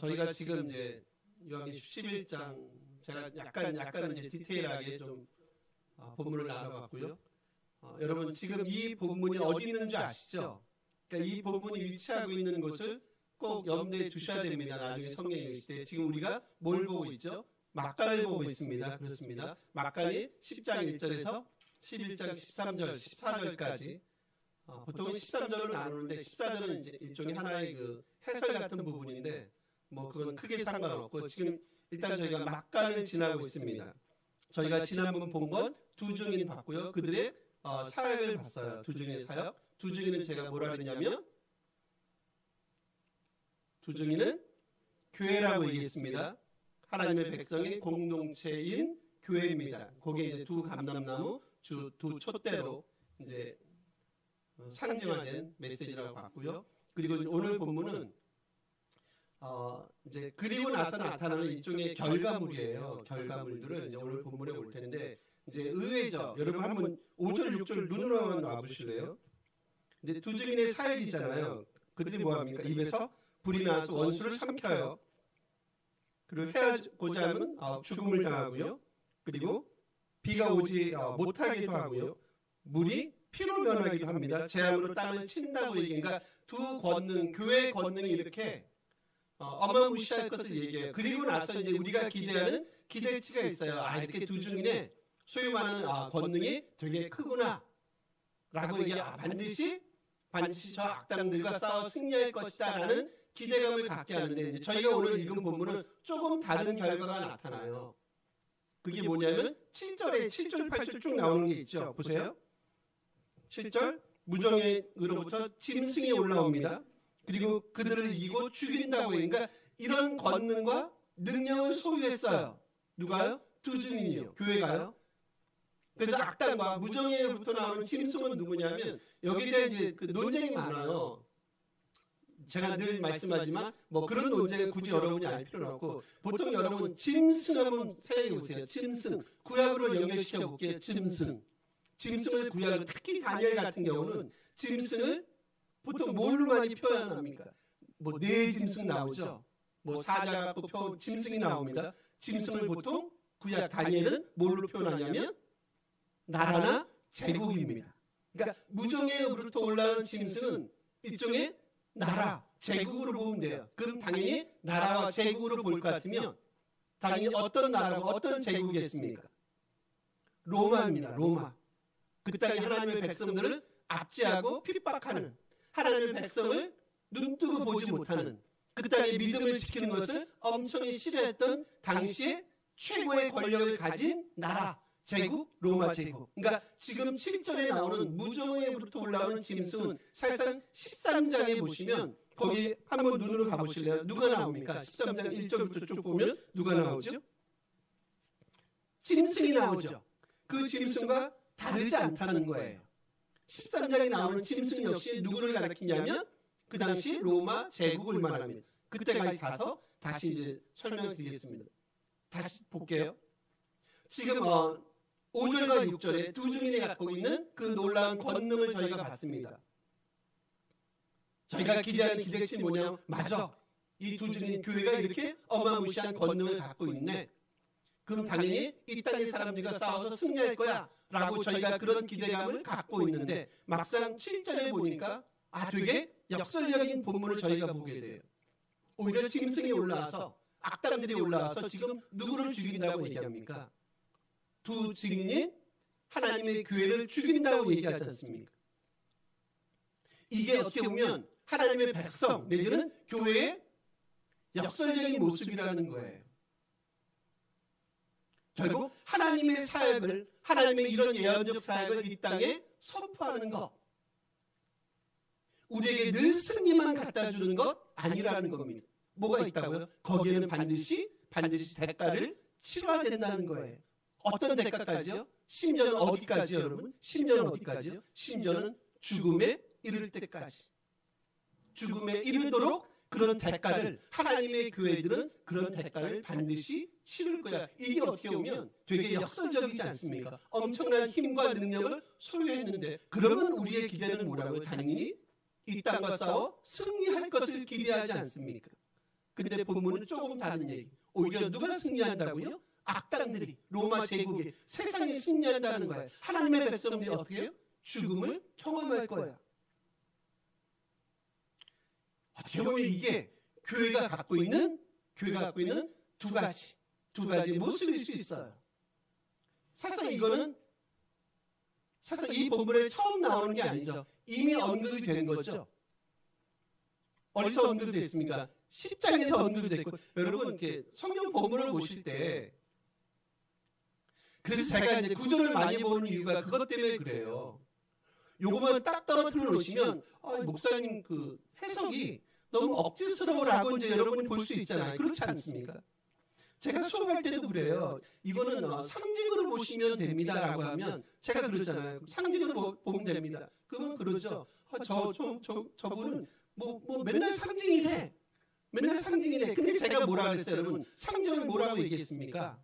저희가 지금 이제 요한계시록 11장 제가 약간 이제 디테일하게 좀 본문을 나눠봤고요. 여러분 지금 이 본문이 어디 있는 줄 아시죠? 그러니까 이 본문이 위치하고 있는 곳을 꼭 염두에 두셔야 됩니다. 나중에 성경 읽으실 때 지금 우리가 뭘 보고 있죠? 막간을 보고 있습니다. 그렇습니다. 막간이 10장 1절에서 11장 13절, 14절까지 보통은 13절로 나누는데 14절은 이제 일종의 하나의 그 해설 같은 부분인데 뭐 그건 크게 상관없고 지금 일단 저희가 막간을 지나고 있습니다. 저희가 지난번 본 건 두 증인 봤고요. 그들의 사역을 봤어요. 두 증인의 사역. 두 증인은 제가 뭐라 그랬냐면 두 증인은 교회라고 얘기했습니다. 하나님의 백성의 공동체인 교회입니다. 거기에 이제 두 감람나무, 두 촛대로 이제 상징화된 메시지라고 봤고요. 그리고 오늘 본문은 이제 그리고 나서 나타나는 일종의 결과물이에요. 결과물들을 이제 오늘 본문에 볼 텐데 이제 의외죠. 여러분 한번 5절, 6절 눈으로만 놔보실래요? 근데 두 증인의 사역이 있잖아요. 그들이 뭐합니까? 입에서 불이 나서 원수를 삼켜요. 그리고 헤어지고자 하면 죽음을 당하고요. 그리고 비가 오지 못하기도 하고요. 물이 피로 변하기도 합니다. 재앙으로 땅을 친다고 얘기하니까 두 권능, 교회의 권능이 이렇게 어마무시할 것을 얘기해요. 그리고 나서 이제 우리가 기대하는 기대치가 있어요. 이렇게 두 증인의 소위 말하는 권능이 되게 크구나 라고 얘기해요. 반드시 저 악당들과 싸워 승리할 것이다 라는 기대감을 갖게 하는데 이제 저희가 오늘 읽은 본문은 조금 다른 결과가 나타나요. 그게 뭐냐면 7절에 7절 8절 쭉 나오는 게 있죠. 보세요. 7절 무정의로부터 짐승이 올라옵니다. 그리고 그들을 이기고 죽인다고 해요. 그러니까 이런 권능과 능력을 소유했어요. 누가요? 두 증인이요. 교회가요. 그래서 악당과 무정의로부터 나오는 짐승은 누구냐면 여기에 대한 이제 그 논쟁이 많아요. 제가 늘 말씀하지만 뭐 그런 논쟁을 굳이 여러분이 알 필요는 없고 보통 여러분 짐승 한번 생각해 보세요. 짐승 구약으로 연결시켜 볼게요. 짐승을 구약으로 특히 다니엘 같은 경우는 짐승을 보통 뭘로 많이 표현합니까? 뭐 네 짐승 나오죠. 뭐 사자 갖고 짐승이 나옵니다. 짐승을 보통 구약 다니엘은 뭘로 표현하냐면 나라나 제국입니다. 그러니까 무정의로부터 올라오는 짐승은 일종의 나라, 제국으로 보면 돼요. 그럼 당연히 나라와 제국으로 볼 것 같으면 당연히 어떤 나라고 어떤 제국이겠습니까? 로마입니다. 로마. 그 땅에 하나님의 백성들을 압제하고 핍박하는 하나님의 백성을 눈뜨고 보지 못하는 그 땅의 믿음을 지키는 것을 엄청 싫어했던 당시에 최고의 권력을 가진 나라, 제국, 로마 제국. 그러니까 지금 7절에 나오는 무정의로부터 올라오는 짐승은 사실상 13장에 보시면 거기 한번 눈으로 가보실래요? 누가 나옵니까? 13장 1절부터 쭉 보면 누가 나오죠? 짐승이 나오죠. 그 짐승과 다르지 않다는 거예요. 13장에 나오는 짐승 역시 누구를 가리키냐면 그 당시 로마 제국을 말합니다. 그때까지 가서 다시 이제 설명을 드리겠습니다. 다시 볼게요. 지금 5절과 6절에 두 증인이 갖고 있는 그 놀라운 권능을 저희가 봤습니다. 저희가 기대하는 기대치 뭐냐면 맞아. 이 두 증인 교회가 이렇게 어마무시한 권능을 갖고 있네. 그럼 당연히 이 땅의 사람들과 싸워서 승리할 거야 라고 저희가 그런 기대감을 갖고 있는데 막상 7절에 보니까 되게 역설적인 본문을 저희가 보게 돼요. 오히려 짐승이 올라와서 악당들이 올라와서 지금 누구를 죽인다고 얘기합니까? 두 증인이 하나님의 교회를 죽인다고 얘기하지 않습니까? 이게 어떻게 보면 하나님의 백성 내지는 교회의 역설적인 모습이라는 거예요. 결국 하나님의 사역을 하나님의 이런 예언적 사역을 이 땅에 선포하는 것 우리에게 늘 승리만 갖다 주는 것 아니라는 겁니다. 뭐가 있다고요? 거기에는 반드시 대가를 치러야 된다는 거예요. 어떤 대가까지요? 심지어는 어디까지요, 여러분? 심지어는 어디까지요? 심지어는 죽음에 이를 때까지. 죽음에 이르도록 그런 대가를 하나님의 교회들은 그런 대가를 반드시 치를 거야. 이게 어떻게 보면 되게 역설적이지 않습니까? 엄청난 힘과 능력을 소유했는데 그러면 우리의 기대는 뭐라고요? 당연히 이 땅과 싸워 승리할 것을 기대하지 않습니까? 근데 본문은 조금 다른 얘기. 오히려 누가 승리한다고요? 악당들이, 로마 제국이, 세상이 승리한다는 거예요. 하나님의 백성들이 어떻게 해요? 죽음을 경험할 거야. 어떻게 보면 이게 교회가 갖고 있는 두 가지 모습일 수 있어요. 사실 이거는 이 본문에 처음 나오는 게 아니죠. 이미 언급이 된 거죠. 어디서 언급이 됐습니까? 10장에서 언급이 됐고, 여러분 이렇게 성경 본문을 보실 때, 그래서 제가 이제 구절을 많이 보는 이유가 그것 때문에 그래요. 요거만 딱 떨어뜨려 놓으시면 목사님 그 해석이 너무 억지스러워라고 이제 여러분이 볼 수 있잖아요. 그렇지 않습니까? 제가 수업할 때도 그래요. 이거는 상징으로 보시면 됩니다라고 하면 제가 그러잖아요. 상징으로 보면 됩니다. 그러면 그러죠. 저분은 뭐 맨날 상징이래. 맨날 상징이래. 근데 제가 뭐라 그랬어요, 여러분? 상징은 뭐라고 얘기했습니까?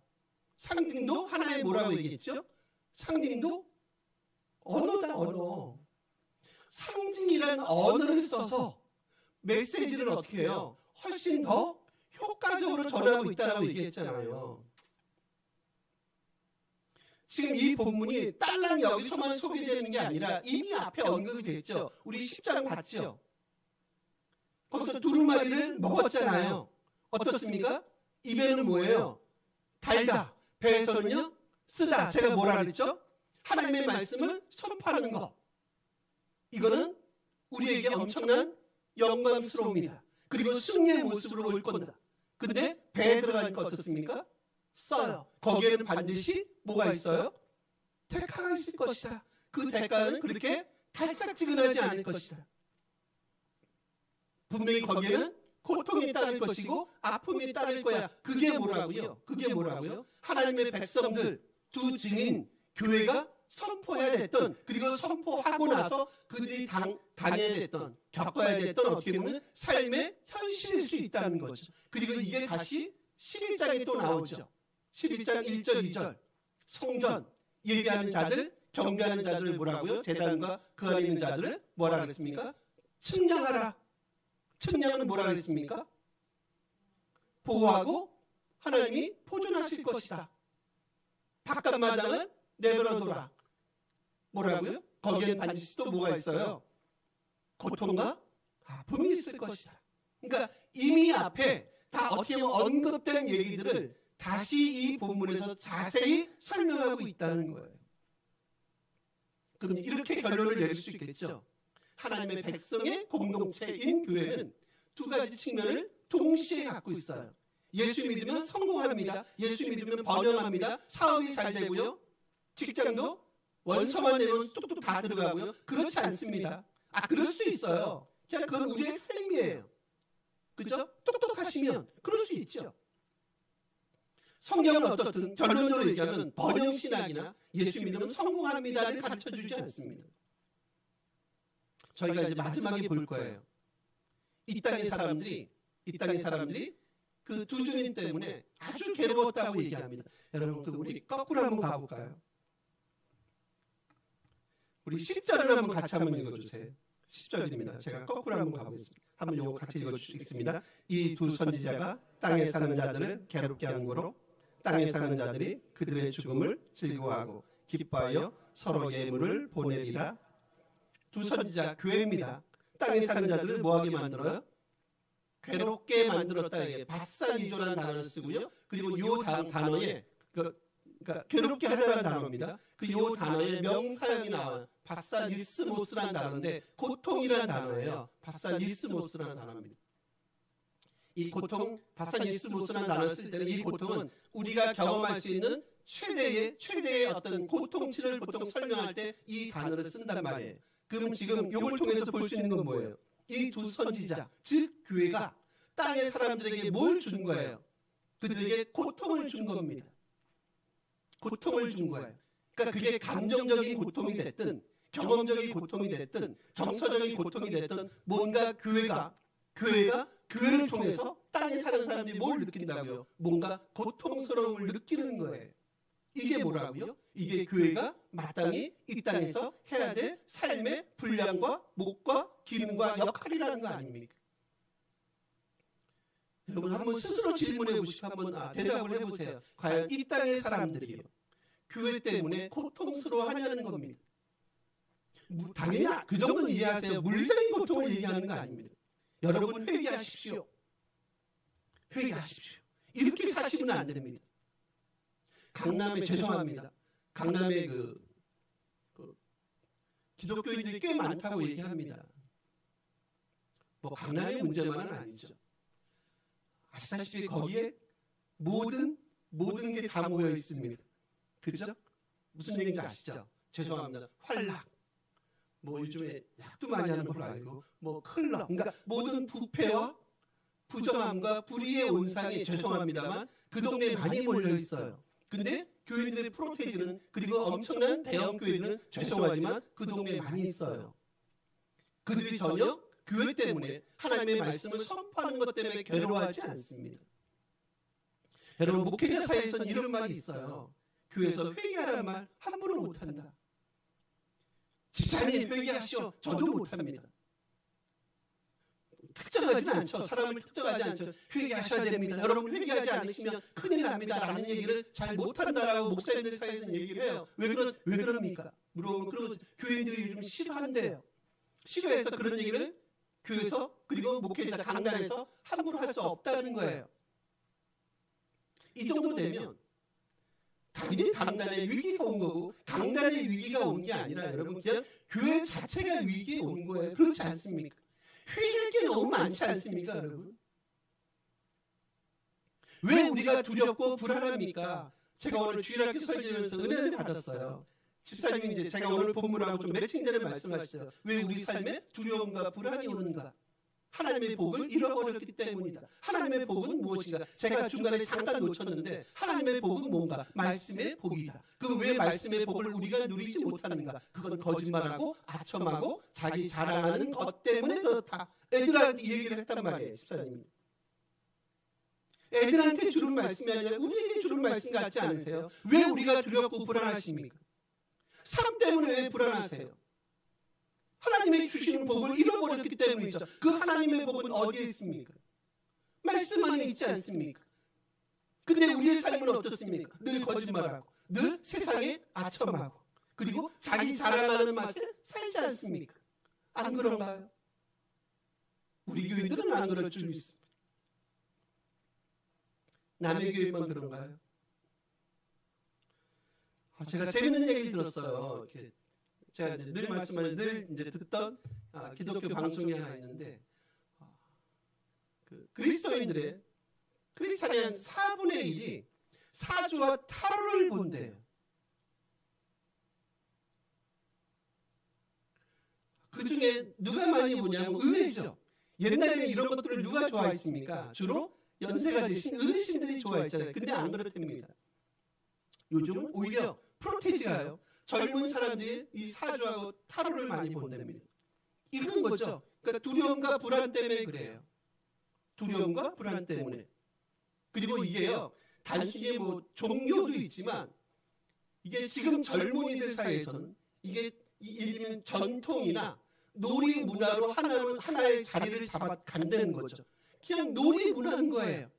상징도 하나의 뭐라고 얘기했죠? 상징도 언어다, 언어. 상징이라는 언어를 써서 메시지를 어떻게 해요? 훨씬 더 효과적으로 전하고 있다고 얘기했잖아요. 지금 이 본문이 딸랑 여기서만 소개되는 게 아니라 이미 앞에 언급이 됐죠. 우리 10장 봤죠? 거기서 두루마리를 먹었잖아요. 어떻습니까? 입에는 뭐예요? 달다. 배에서는요? 쓰다. 제가 뭐라 그랬죠? 하나님의 말씀을 선포하는 것. 이거는 우리에게 엄청난 영광스러움이다. 그리고 승리의 모습으로 올 건다. 근데 배에 들어가니까 어떻습니까? 써요. 거기에는 반드시 뭐가 있어요? 대가가 있을 것이다. 그 대가는 그렇게 달짝지근하지 않을 것이다. 분명히 거기에는 고통이 따를 것이고 아픔이 따를 거야. 그게 뭐라고요? 하나님의 백성들, 두 증인, 교회가 선포해야 됐던, 그리고 선포하고 나서 그들이 당해야 됐던, 겪어야 됐던 어떻게 보면 삶의 현실일 수 있다는 거죠. 그리고 이게 다시 11장에 또 나오죠. 11장 1절 2절 성전 예배하는 자들, 경배하는 자들을 뭐라고요? 제단과 그 안에 있는 자들을 뭐라 그랬습니까? 측량하라. 측량은 뭐라 그랬습니까? 보호하고 하나님이 보존하실 것이다. 바깥마당은 내버려둬라. 뭐라고요? 거기엔 반드시 또 뭐가 있어요? 고통과 아픔이 있을 것이다. 그러니까 이미 앞에 다 어떻게 보면 언급된 얘기들을 다시 이 본문에서 자세히 설명하고 있다는 거예요. 그럼 이렇게 결론을 내릴 수 있겠죠. 하나님의 백성의 공동체인 교회는 두 가지 측면을 동시에 갖고 있어요. 예수 믿으면 성공합니다. 예수 믿으면 번영합니다. 사업이 잘 되고요. 직장도 원서만 내면 뚝뚝 다 들어가고요. 그렇지 않습니다. 그럴 수도 있어요. 그냥 그건 우리의 삶이에요. 그죠? 똑똑하시면 그럴 수 있죠. 성경은 어떻든 결론적으로 얘기하면 번영신학이나 예수 믿으면 성공합니다를 가르쳐주지 않습니다. 저희가 이제 마지막에 볼 거예요. 이 땅의 사람들이 그 두 주인 때문에 아주 괴로웠다고 얘기합니다. 여러분, 우리 거꾸로 한번 가볼까요? 우리 10절을 한번 같이 한번 읽어주세요. 10절입니다. 제가 거꾸로 한번 가보겠습니다. 한번 요거 같이 읽어주시겠습니다. 이 두 선지자가 땅에 사는 자들을 괴롭게 한 거로 땅에 사는 자들이 그들의 죽음을 즐거워하고 기뻐하여 서로 예물을 보내리라. 두 선지자 교회입니다. 땅에 사는 자들을 뭐하게 만들어요? 괴롭게 만들었다. 이게 바산이조라는 단어를 쓰고요. 그리고 이 단어에 그러니까 괴롭게 하다는 단어입니다. 그 요 단어에 명사형이 나와요. 바산이스모스라는 단어인데 고통이라는 단어예요. 바산이스모스라는 단어입니다. 이 고통, 바산이스모스라는 단어를 쓸 때는 이 고통은 우리가 경험할 수 있는 최대의 어떤 고통치를 보통 설명할 때 이 단어를 쓴단 말이에요. 그럼 지금 이걸 통해서 볼 수 있는 건 뭐예요? 이 두 선지자, 즉 교회가 땅의 사람들에게 뭘 준 거예요? 그들에게 고통을 준 겁니다. 고통을 준 거예요. 그러니까 그게 감정적인 고통이 됐든 경험적인 고통이 됐든 정서적인 고통이 됐든 뭔가 교회가 교회를 통해서 땅에 사는 사람들이 뭘 느낀다고요? 뭔가 고통스러움을 느끼는 거예요. 이게 뭐라고요? 이게 교회가 마땅히 이 땅에서 해야 될 삶의 분량과 목과 기능과 역할이라는 거 아닙니까? 여러분 한번 스스로 질문해 보시고 한번 대답을 해보세요. 과연 이 땅의 사람들이요 교회 때문에 고통스러워하냐는 겁니다. 당연히 그 정도는 이해하세요. 물리적인 고통을 얘기하는 거 아닙니다. 여러분 회개하십시오. 회개하십시오. 이렇게 사시면 안 됩니다. 강남에 죄송합니다. 강남에 기독교인들이 꽤 많다고 얘기합니다. 뭐 강남의 문제만은 아니죠. 아시다시피 거기에 모든 게 다 모여 있습니다. 그죠? 무슨 얘기인지 아시죠? 죄송합니다. 활락. 뭐 요즘에 약도 많이 하는 걸로 알고 뭐 클럽. 그러니까 모든 부패와 부정함과 불의의 온상이 죄송합니다만 그 동네에 많이 몰려 있어요. 근데 교인들의 프로테이지는 그리고 엄청난 대형 교회들은 죄송하지만 그 동네에 많이 있어요. 그들이 전혀 교회 때문에 하나님의 말씀을 선포하는 것 때문에 괴로워하지 않습니다. 여러분 목회자 사이에서는 이런 말이 있어요. 교회에서 회개하라는 말 함부로 못한다. 집사님 회개하시오. 저도 못합니다. 특정하지 않죠. 사람을 특정하지 않죠. 회개하셔야 됩니다. 여러분 회개하지 않으시면 큰일 납니다. 라는 얘기를 잘 못한다라고 목사님들 사이에서는 얘기를 해요. 왜 그럽니까? 물어보면 그런 교인들이 요즘 싫어한대요. 싫어해서 그런 얘기를 교회에서 그리고 목회자 강단에서 함부로 할 수 없다는 거예요. 이 정도 되면 당연히 강단에 위기가 온 거고 강단에 위기가 온 게 아니라 여러분 그냥 교회 자체가 위기에 온 거예요. 그렇지 않습니까? 회개할 게 너무 많지 않습니까, 여러분? 왜 우리가 두렵고 불안합니까? 제가 오늘 주일학교 설교하면서 은혜를 받았어요. 집사님이 이제 제가 오늘 본문하고 좀 매칭 되는 말씀하시죠. 왜 우리 삶에 두려움과 불안이 오는가? 하나님의 복을 잃어버렸기 때문이다. 하나님의 복은 무엇인가? 제가 중간에 잠깐 놓쳤는데 하나님의 복은 뭔가? 말씀의 복이다. 그럼 왜 말씀의 복을 우리가 누리지 못하는가? 그건 거짓말하고 아첨하고 자기 자랑하는 것 때문에 그렇다. 애들한테 이 얘기를 했단 말이에요. 집사님이. 애들한테 주는 말씀이 아니라 우리에게 주는 말씀 같지 않으세요? 왜 우리가 두렵고 불안하십니까? 삶 때문에 왜 불안하세요? 하나님의 주시는 복을 잃어버렸기 때문이죠. 그 하나님의 복은 어디에 있습니까? 말씀 안에 있지 않습니까? 근데 우리의 삶은 어떻습니까? 늘 거짓말하고 늘 세상에 아첨하고 그리고 자기 자랑하는 맛에 살지 않습니까? 안 그런가요? 우리 교인들은 안 그럴 줄 믿습니다. 남의 교회만 그런가요? 제가 재밌는 얘기 들었어요. 이렇게 제가 늘 말씀하는 늘 이제 듣던 기독교 방송이 하나 있는데 그리스도인들의 크리스찬의 한 4분의 1이 사주와 타로를 본대요. 그 중에 누가 많이 보냐면 의외죠. 옛날에는 이런 것들을 누가 좋아했습니까? 주로 연세가 드신 어르신들이 좋아했잖아요. 근데 안 그렇답니다. 요즘은 오히려 프로테지가요. 젊은 사람들이 이 사주하고 타로를 많이 본답니다. 이런 거죠. 그러니까 두려움과 불안 때문에 그래요. 두려움과 불안 때문에. 그리고 이게요. 단순히 뭐 종교도 있지만 이게 지금 젊은이들 사이에서는 이게 예를 들면 전통이나 놀이 문화로 하나의 자리를 잡아간다는 거죠. 그냥 놀이 문화인 거예요.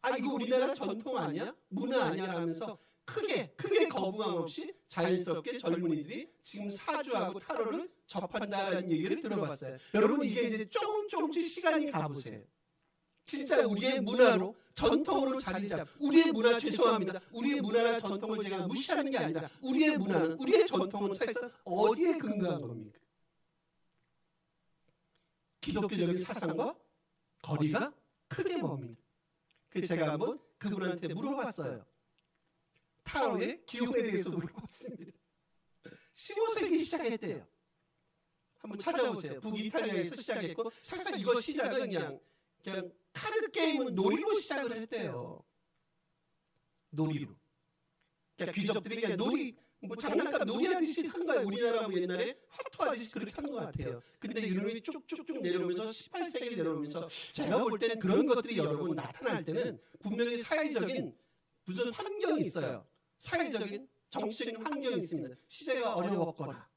아 이거 우리나라 전통 아니야? 문화 아니야? 라면서 크게 거부감 없이 자연스럽게 젊은이들이 지금 사주하고 타로를 접한다는 얘기를 들어봤어요. 여러분 이게 이제 조금씩 시간이 가보세요. 진짜 우리의 문화로 전통으로 자리 잡. 우리의 문화 죄송합니다. 우리의 문화나 전통을 제가 무시하는 게 아니라 우리의 문화는 우리의 전통은 사실상 어디에 근거한 겁니까? 기독교적인 사상과 거리가 크게 멉니다. 그래서 제가 한번 그분한테 물어봤어요. 타로의 기운에 대해서 물어봤습니다. 15세기 시작했대요. 한번 찾아보세요. 북이탈리아에서 시작했고 사실 이거 시작은 그냥 카드 게임은 놀이로 시작을 했대요. 놀이로. 그러니까 귀족들이 그냥 놀이 뭐 장난감 놀이하듯이 한 거예요. 우리나라 뭐 옛날에 화투하듯이 그렇게 한 것 같아요. 근데 이놈이 쭉쭉쭉 내려오면서 18세기를 내려오면서 제가 볼 때는 그런 것들이 여러분 나타날 때는 분명히 사회적인 무슨 환경이 있어요. 사회적인 정치적인 환경이 있습니다. 시대가 어려웠거나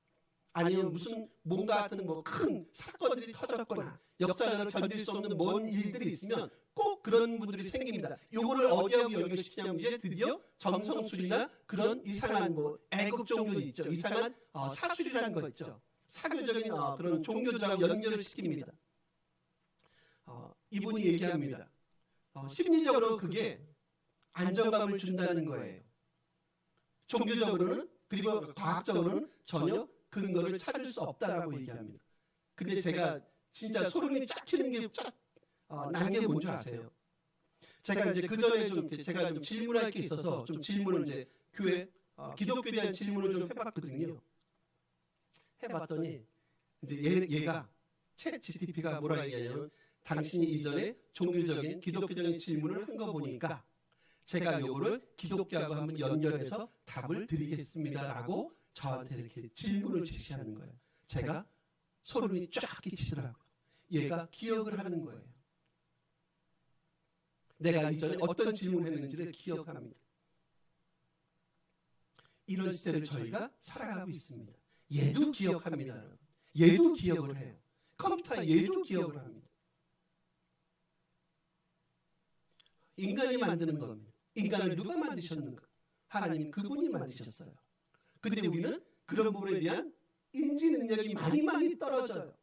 아니면 무슨 뭔가 같은 뭐 큰 사건들이 터졌거나 역사적으로 견딜 수 없는 먼 일들이 있으면 꼭 꼭 그런 분들이 생깁니다. 요거를 어디하고 연결시키냐면 이제 드디어 점성술이나 그런 이상한 뭐 애국 종교 있죠. 이상한 사술이라는 거 있죠. 사교적인 그런 종교들하고 연결을 시킵니다. 이분이 얘기합니다. 심리적으로 그게 안정감을 준다는 거예요. 종교적으로는 그리고 과학적으로는 전혀 근거를 찾을 수 없다라고 얘기합니다. 근데 제가 진짜 소름이 쫙 튀는 게 난 게 뭔지 아세요? 제가 이제 그 전에 좀 제가 좀 질문할 게 있어서 좀 질문을 이제 교회 기독교에 대한 질문을 좀 해봤거든요. 해봤더니 이제 얘가 챗 GTP가 뭐라 얘기하냐면 당신이 이전에 종교적인 기독교적인 질문을 한 거 보니까 제가 요거를 기독교하고 한번 연결해서 답을 드리겠습니다라고 저한테 이렇게 질문을 제시하는 거예요. 제가 소름이 쫙 끼치더라고요. 얘가 기억을 하는 거예요. 내가 이전에 어떤 질문을 했는지를 기억합니다. 이런 시대를 저희가 살아가고 있습니다. 얘도 기억합니다. 여러분. 얘도 기억을 해요. 컴퓨터 얘도 기억을 합니다. 인간이 만드는 겁니다. 인간을 누가 만드셨는가? 하나님 그분이 만드셨어요. 근데 우리는 그런 부분에 대한 인지 능력이 많이 떨어져요.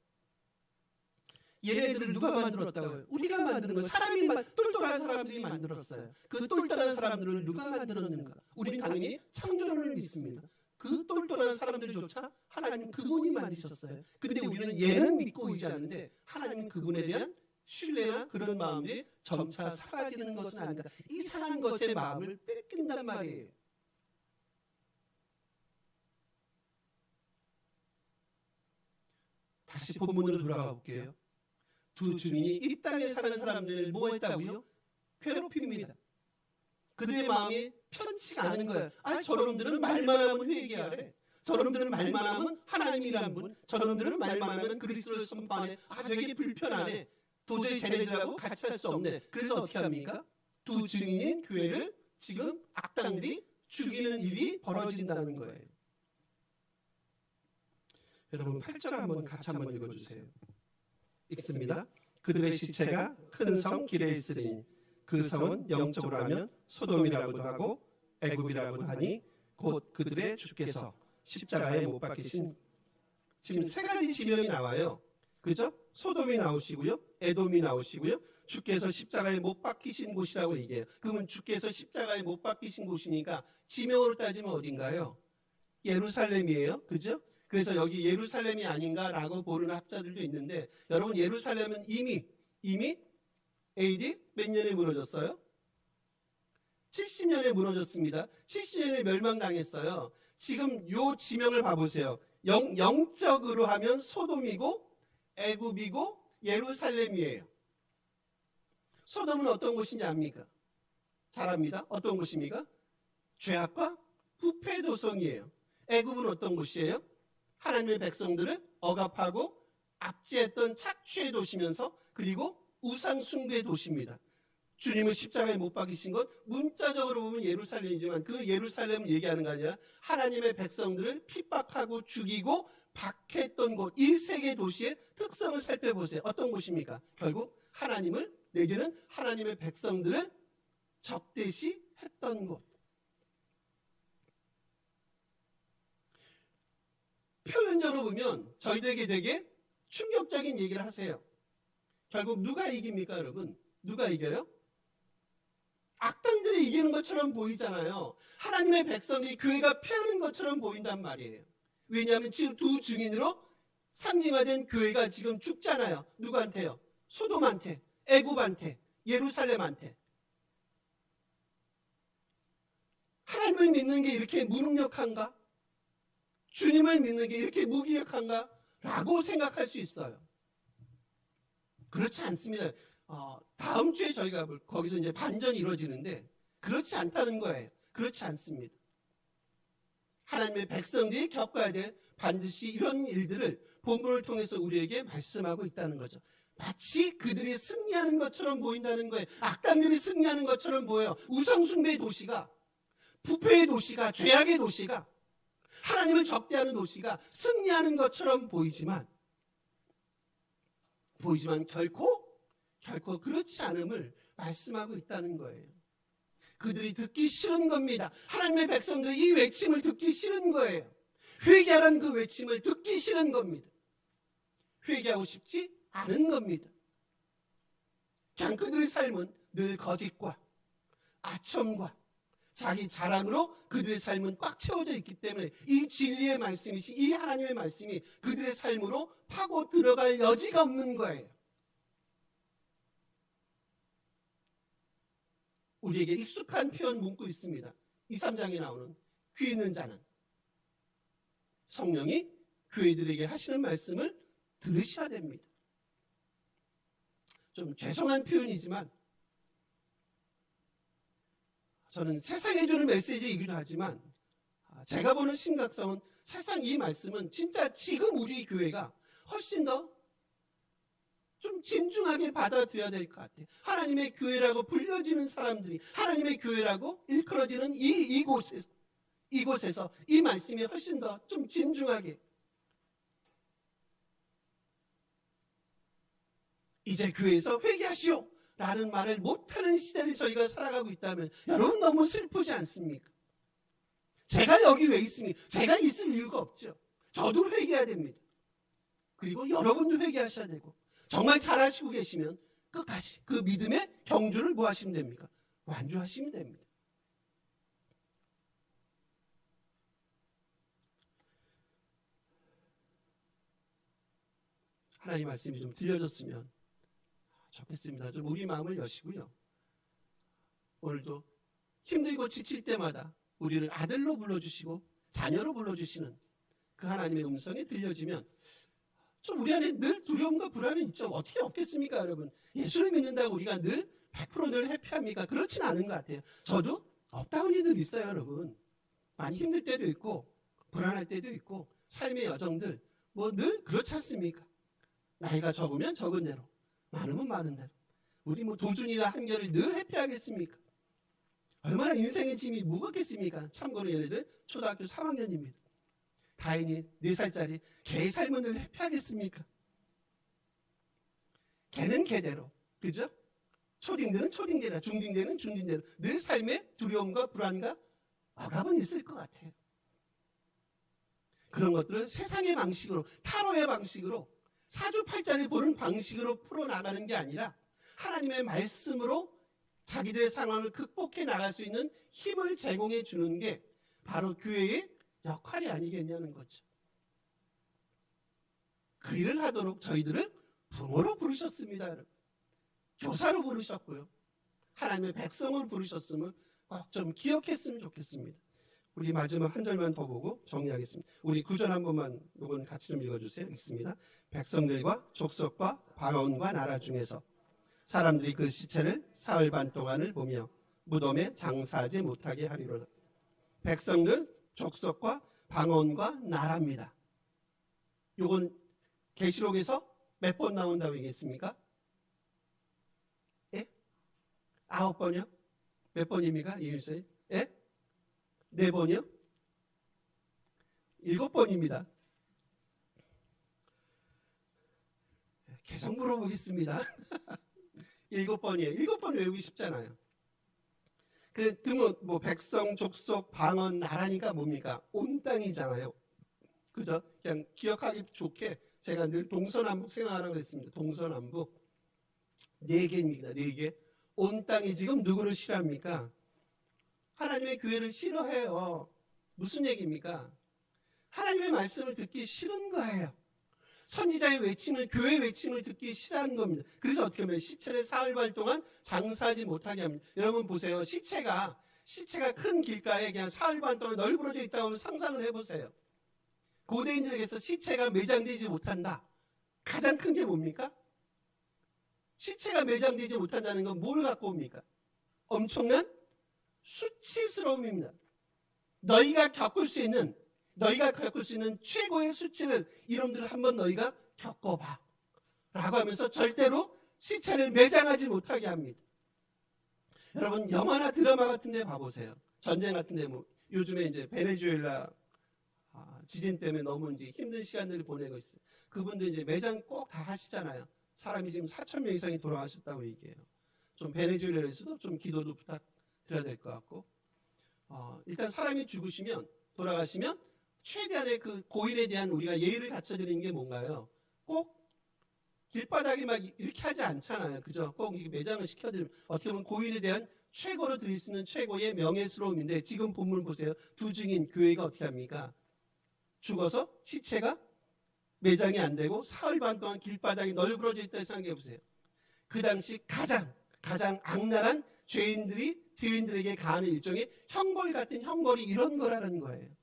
얘네들을 누가 만들었다고요? 우리가 만드는 거예요. 사람이 똘똘한 사람들이 만들었어요. 그 똘똘한 사람들을 누가 만들었는가? 우리는 당연히 창조론을 믿습니다. 그 똘똘한 사람들조차 하나님 그분이 만드셨어요. 근데 우리는 얘는 믿고 의지하는데 하나님 그분에 대한 신뢰나 그런 마음들이 점차 사라지는 것은 아닌가. 이상한 것에 마음을 뺏긴단 말이에요. 다시 본문으로 돌아가 볼게요. 두 주민이 이 땅에 사는 사람들을 뭐 했다고요? 괴롭힙니다. 그들의 마음이 편치가 않은 거예요. 저놈들은 말만 하면 회개하래. 저놈들은 말만 하면 하나님이란 분. 저놈들은 말만 하면 그리스도를 선포하네. 되게 불편하네. 도저히 쟤네들하고 같이 할 수 없네. 그래서 어떻게 합니까? 두 증인인 교회를 지금 악당들이 죽이는 일이 벌어진다는 거예요. 여러분 8절 한번 같이 한번 읽어주세요. 읽습니다. 그들의 시체가 큰 성 길에 있으니 그 성은 영적으로 하면 소돔이라고도 하고 애굽이라고도 하니 곧 그들의 주께서 십자가에 못 박히신 지금 세 가지 지명이 나와요. 그렇죠? 소돔이 나오시고요. 에돔이 나오시고요. 주께서 십자가에 못 박히신 곳이라고 얘기해요. 그러면 주께서 십자가에 못 박히신 곳이니까 지명으로 따지면 어딘가요? 예루살렘이에요. 그렇죠? 그래서 여기 예루살렘이 아닌가라고 보는 학자들도 있는데 여러분 예루살렘은 이미 AD 몇 년에 무너졌어요? 70년에 무너졌습니다. 70년에 멸망당했어요. 지금 요 지명을 봐보세요. 영적으로 하면 소돔이고 애굽이고 예루살렘이에요. 소돔은 어떤 곳인지 압니까? 잘 압니다. 어떤 곳입니까? 죄악과 부패의 도성이에요. 애굽은 어떤 곳이에요? 하나님의 백성들을 억압하고 압제했던 착취의 도시면서 그리고 우상 숭배의 도시입니다. 주님을 십자가에 못 박이신 것 문자적으로 보면 예루살렘이지만 그 예루살렘을 얘기하는 게 아니라 하나님의 백성들을 핍박하고 죽이고 박해했던 곳 1세계 도시의 특성을 살펴보세요. 어떤 곳입니까? 결국 하나님을 내지는 하나님의 백성들을 적대시했던 곳. 표면적으로 보면 저희들에게 되게 충격적인 얘기를 하세요. 결국 누가 이깁니까, 여러분? 누가 이겨요? 악당들이 이기는 것처럼 보이잖아요. 하나님의 백성이 교회가 패하는 것처럼 보인단 말이에요. 왜냐하면 지금 두 증인으로 상징화된 교회가 지금 죽잖아요. 누구한테요? 소돔한테, 애굽한테, 예루살렘한테. 하나님을 믿는 게 이렇게 무능력한가? 주님을 믿는 게 이렇게 무기력한가? 라고 생각할 수 있어요. 그렇지 않습니다. 다음 주에 저희가 거기서 이제 반전이 이루어지는데 그렇지 않다는 거예요. 그렇지 않습니다. 하나님의 백성들이 겪어야 될 반드시 이런 일들을 본문을 통해서 우리에게 말씀하고 있다는 거죠. 마치 그들이 승리하는 것처럼 보인다는 거예요. 악당들이 승리하는 것처럼 보여요. 우상숭배의 도시가, 부패의 도시가, 죄악의 도시가, 하나님을 적대하는 도시가 승리하는 것처럼 보이지만 결코 그렇지 않음을 말씀하고 있다는 거예요. 그들이 듣기 싫은 겁니다. 하나님의 백성들이 이 외침을 듣기 싫은 거예요. 회개하라는 그 외침을 듣기 싫은 겁니다. 회개하고 싶지 않은 겁니다. 그냥 그들의 삶은 늘 거짓과 아첨과 자기 자랑으로 그들의 삶은 꽉 채워져 있기 때문에 이 진리의 말씀이시 이 하나님의 말씀이 그들의 삶으로 파고 들어갈 여지가 없는 거예요. 우리에게 익숙한 표현 문구 있습니다. 2, 3장에 나오는 귀 있는 자는 성령이 교회들에게 하시는 말씀을 들으셔야 됩니다. 좀 죄송한 표현이지만 저는 세상에 주는 메시지이기도 하지만 제가 보는 심각성은 사실상 이 말씀은 진짜 지금 우리 교회가 훨씬 더 좀 진중하게 받아들여야 될 것 같아요. 하나님의 교회라고 불려지는 사람들이 하나님의 교회라고 일컬어지는 이곳에서 이 말씀이 훨씬 더 좀 진중하게 이제 교회에서 회개하시오 라는 말을 못하는 시대를 저희가 살아가고 있다면 여러분 너무 슬프지 않습니까? 제가 여기 왜 있습니까? 제가 있을 이유가 없죠. 저도 회개해야 됩니다. 그리고 여러분도 회개하셔야 되고 정말 잘하시고 계시면 끝까지 그 믿음의 경주를 뭐 하시면 됩니까? 완주하시면 됩니다. 하나님 말씀이 좀 들려졌으면 좋겠습니다. 좀 우리 마음을 여시고요. 오늘도 힘들고 지칠 때마다 우리를 아들로 불러주시고 자녀로 불러주시는 그 하나님의 음성이 들려지면 좀 우리 안에 늘 두려움과 불안이 있죠. 어떻게 없겠습니까, 여러분? 예수를 믿는다고 우리가 늘 100% 해피합니까? 그렇진 않은 것 같아요. 저도 업다운이 늘 있어요, 여러분. 많이 힘들 때도 있고 불안할 때도 있고 삶의 여정들 뭐 늘 그렇지 않습니까? 나이가 적으면 적은 대로 많으면 많은 대로 우리 뭐 도준이나 한결을 늘 해피하겠습니까? 얼마나 인생의 짐이 무겁겠습니까? 참고로 얘네들 초등학교 3학년입니다. 다인이 4살짜리 걔의 삶은 늘 해피하겠습니까? 걔는 걔대로, 그죠? 초딩들은 초딩대로, 중딩대는 중딩대로 늘 삶에 두려움과 불안과 억압은 있을 것 같아요. 그런 것들을 세상의 방식으로, 타로의 방식으로, 사주팔자를 보는 방식으로 풀어나가는 게 아니라 하나님의 말씀으로 자기들의 상황을 극복해 나갈 수 있는 힘을 제공해 주는 게 바로 교회의 역할이 아니겠냐는 거죠. 그 일을 하도록 저희들을 부모로 부르셨습니다, 여러분. 교사로 부르셨고요. 하나님의 백성을 부르셨음을 꼭 좀 기억했으면 좋겠습니다. 우리 마지막 한 절만 더 보고 정리하겠습니다. 우리 9절 한 번만 이건 같이 좀 읽어주세요. 읽습니다. 백성들과 족속과 방언과 나라 중에서 사람들이 그 시체를 사흘 반 동안을 보며 무덤에 장사하지 못하게 하리로다. 백성들, 족속과 방언과 나라입니다. 요건 계시록에서 몇 번 나온다고 얘기했습니까? 예? 9번이요? 몇 번입니까? 이일세? 예? 4번이요? 7번입니다. 계속 물어보겠습니다. 7번이에요. 7번 외우기 쉽잖아요. 그러면 뭐 백성, 족속, 방언, 나라니까 뭡니까? 온 땅이잖아요. 그죠? 그냥 기억하기 좋게 제가 늘 동서남북 생각하라고 그랬습니다. 동서남북 4개입니다. 4개. 온 땅이 지금 누구를 싫어합니까? 하나님의 교회를 싫어해요. 무슨 얘기입니까? 하나님의 말씀을 듣기 싫은 거예요. 선지자의 외침을, 교회의 외침을 듣기 싫어하는 겁니다. 그래서 어떻게 하면 시체를 사흘 반 동안 장사하지 못하게 합니다. 여러분 보세요. 시체가 큰 길가에 그냥 사흘 반 동안 널브러져 있다고 하면 상상을 해보세요. 고대인들에게서 시체가 매장되지 못한다. 가장 큰 게 뭡니까? 시체가 매장되지 못한다는 건 뭘 갖고 옵니까? 엄청난 수치스러움입니다. 너희가 겪을 수 있는 최고의 수치를 이놈들을 한번 너희가 겪어봐 라고 하면서 절대로 시체를 매장하지 못하게 합니다. 여러분 영화나 드라마 같은 데 봐보세요. 전쟁 같은 데 뭐 요즘에 이제 베네수엘라 지진 때문에 너무 이제 힘든 시간들을 보내고 있어요. 그분들 이제 매장 꼭 다 하시잖아요. 사람이 지금 4천 명 이상이 돌아가셨다고 얘기해요. 좀 베네수엘라에서도 좀 기도도 부탁드려야 될 것 같고, 일단 사람이 죽으시면, 돌아가시면 최대한의 그 고인에 대한 우리가 예의를 갖춰드리는 게 뭔가요? 꼭 길바닥에 막 이렇게 하지 않잖아요. 그죠? 꼭 매장을 시켜드리면 어떻게 보면 고인에 대한 최고로 드릴 수 있는 최고의 명예스러움인데, 지금 본문 보세요. 두 증인 교회가 어떻게 합니까? 죽어서 시체가 매장이 안 되고 사흘 반 동안 길바닥에 널브러져 있다 생각해 보세요. 그 당시 가장 악랄한 죄인들에게 가하는 일종의 형벌 같은 형벌이 이런 거라는 거예요.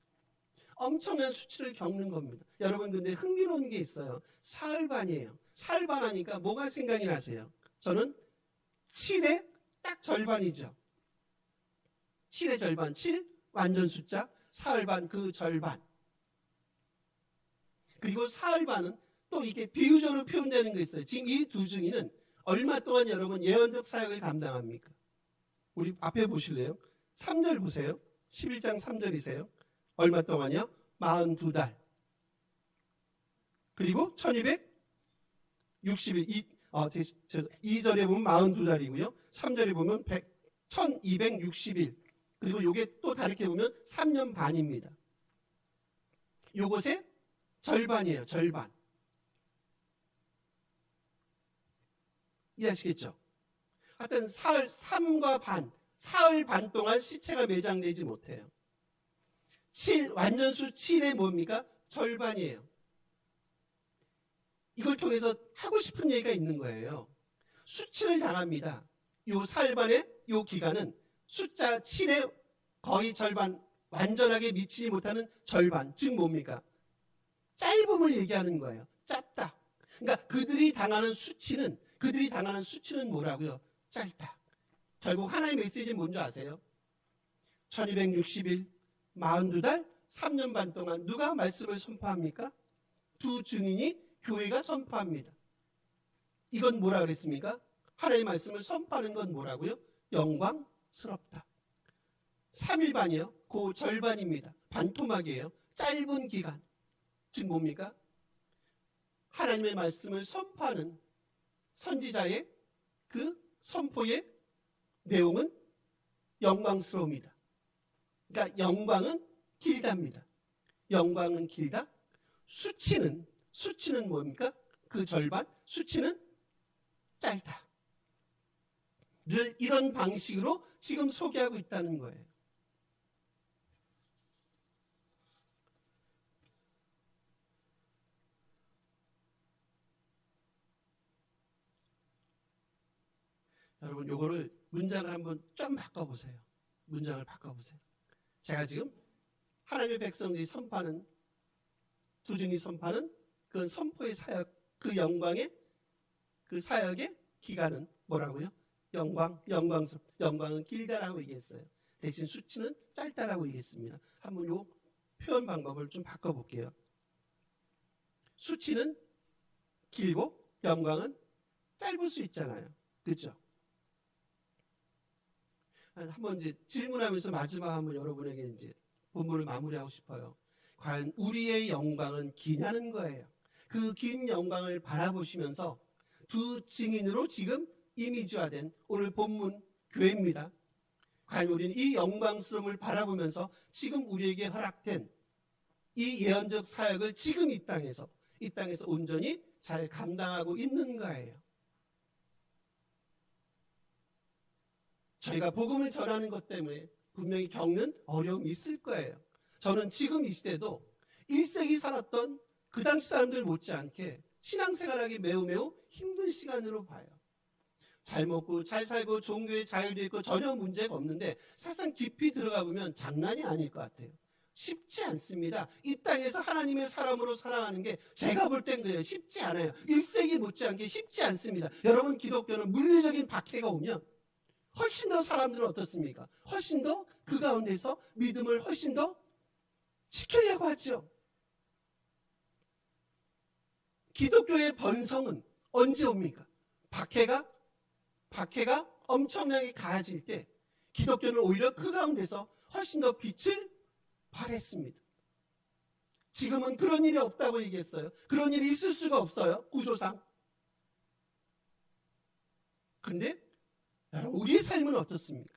엄청난 수치를 겪는 겁니다. 여러분, 근데 흥미로운 게 있어요. 사흘 반이에요. 사흘 반 하니까 뭐가 생각이 나세요? 저는 7의 딱 절반이죠. 7의 절반, 7 완전 숫자, 사흘 반 그 절반. 그리고 사흘 반은 또 이게 비유적으로 표현되는 거 있어요. 지금 이 두 증인은 얼마 동안 여러분 예언적 사역을 감당합니까? 우리 앞에 보실래요? 3절 보세요. 11장 3절이세요. 얼마 동안요? 42달. 그리고 1260일. 2절에 보면 42달이고요. 3절에 보면 1260일. 그리고 이게 또 다르게 보면 3년 반입니다. 요것의 절반이에요. 절반. 이해하시겠죠? 하여튼 사흘 3과 반, 사흘 반 동안 시체가 매장되지 못해요. 7, 완전수 7의 뭡니까? 절반이에요. 이걸 통해서 하고 싶은 얘기가 있는 거예요. 수치를 당합니다. 요 사흘 반의 요 기간은 숫자 7의 거의 절반, 완전하게 미치지 못하는 절반, 즉 뭡니까? 짧음을 얘기하는 거예요. 짧다. 그러니까 그들이 당하는 수치는 뭐라고요? 짧다. 결국 하나의 메시지는 뭔지 아세요? 1260일, 42달, 3년 반 동안 누가 말씀을 선포합니까? 두 증인이 교회가 선포합니다. 이건 뭐라 그랬습니까? 하나님의 말씀을 선포하는 건 뭐라고요? 영광스럽다. 3일 반이요. 그 절반입니다. 반토막이에요. 짧은 기간. 즉 뭡니까? 하나님의 말씀을 선포하는 선지자의 그 선포의 내용은 영광스러움이다. 그러니까 영광은 길답니다. 영광은 길다. 수치는 뭡니까? 그 절반. 수치는 짧다. 늘 이런 방식으로 지금 소개하고 있다는 거예요. 여러분, 요거를 문장을 한번 좀 바꿔보세요. 문장을 바꿔보세요. 제가 지금 하나님의 백성들이 선포하는, 두 증인이 선포하는 그 선포의 사역, 그 영광의 그 사역의 기간은 뭐라고요? 영광은 길다라고 얘기했어요. 대신 수치는 짧다라고 얘기했습니다. 한번 요 표현 방법을 좀 바꿔볼게요. 수치는 길고 영광은 짧을 수 있잖아요. 그렇죠? 한번 이제 질문하면서 마지막 한번 여러분에게 이제 본문을 마무리하고 싶어요. 과연 우리의 영광은 기냐는 거예요. 그 긴 영광을 바라보시면서 두 증인으로 지금 이미지화된 오늘 본문 교회입니다. 과연 우리는 이 영광스러움을 바라보면서 지금 우리에게 허락된 이 예언적 사역을 지금 이 땅에서 온전히 잘 감당하고 있는 거예요. 저희가 복음을 전하는 것 때문에 분명히 겪는 어려움이 있을 거예요. 저는 지금 이 시대도 1세기 살았던 그 당시 사람들 못지않게 신앙생활하기 매우 힘든 시간으로 봐요. 잘 먹고 잘 살고 종교의 자유도 있고 전혀 문제가 없는데 사상 깊이 들어가 보면 장난이 아닐 것 같아요. 쉽지 않습니다. 이 땅에서 하나님의 사람으로 살아가는 게 제가 볼 땐 그래요. 쉽지 않아요. 1세기 못지않게 쉽지 않습니다. 여러분, 기독교는 물리적인 박해가 오면 훨씬 더 사람들은 어떻습니까? 훨씬 더 그 가운데서 믿음을 훨씬 더 지키려고 하죠. 기독교의 번성은 언제 옵니까? 박해가 엄청나게 가해질 때 기독교는 오히려 그 가운데서 훨씬 더 빛을 발했습니다. 지금은 그런 일이 없다고 얘기했어요. 그런 일이 있을 수가 없어요. 구조상. 근데 여러분 우리의 삶은 어떻습니까?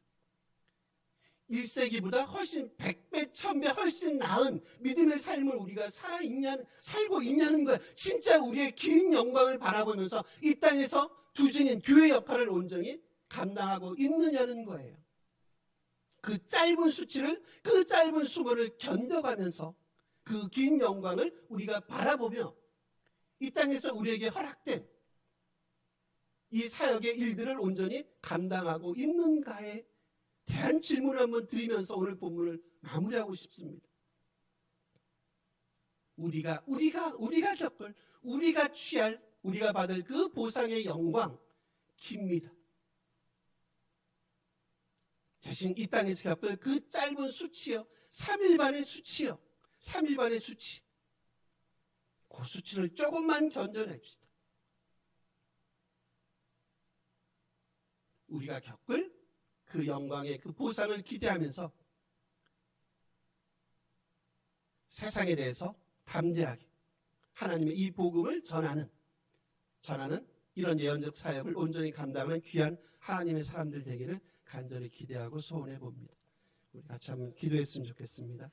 1세기보다 훨씬 100배, 1000배 훨씬 나은 믿음의 삶을 우리가 살고 있냐는 거예요. 진짜 우리의 긴 영광을 바라보면서 이 땅에서 두 증인 교회 역할을 온전히 감당하고 있느냐는 거예요. 그 짧은 수치를, 그 짧은 수고를 견뎌가면서 그 긴 영광을 우리가 바라보며 이 땅에서 우리에게 허락된 이 사역의 일들을 온전히 감당하고 있는가에 대한 질문을 한번 드리면서 오늘 본문을 마무리하고 싶습니다. 우리가 겪을, 우리가 취할, 우리가 받을 그 보상의 영광 깁니다. 대신 이 땅에서 겪을 그 짧은 수치요, 3일반의 수치요, 3일반의 수치, 그 수치를 조금만 견뎌냅시다. 우리가 겪을 그 영광의 그 보상을 기대하면서 세상에 대해서 담대하게 하나님의 이 복음을 전하는 이런 예언적 사역을 온전히 감당하는 귀한 하나님의 사람들 되기를 간절히 기대하고 소원해 봅니다. 우리 같이 한번 기도했으면 좋겠습니다.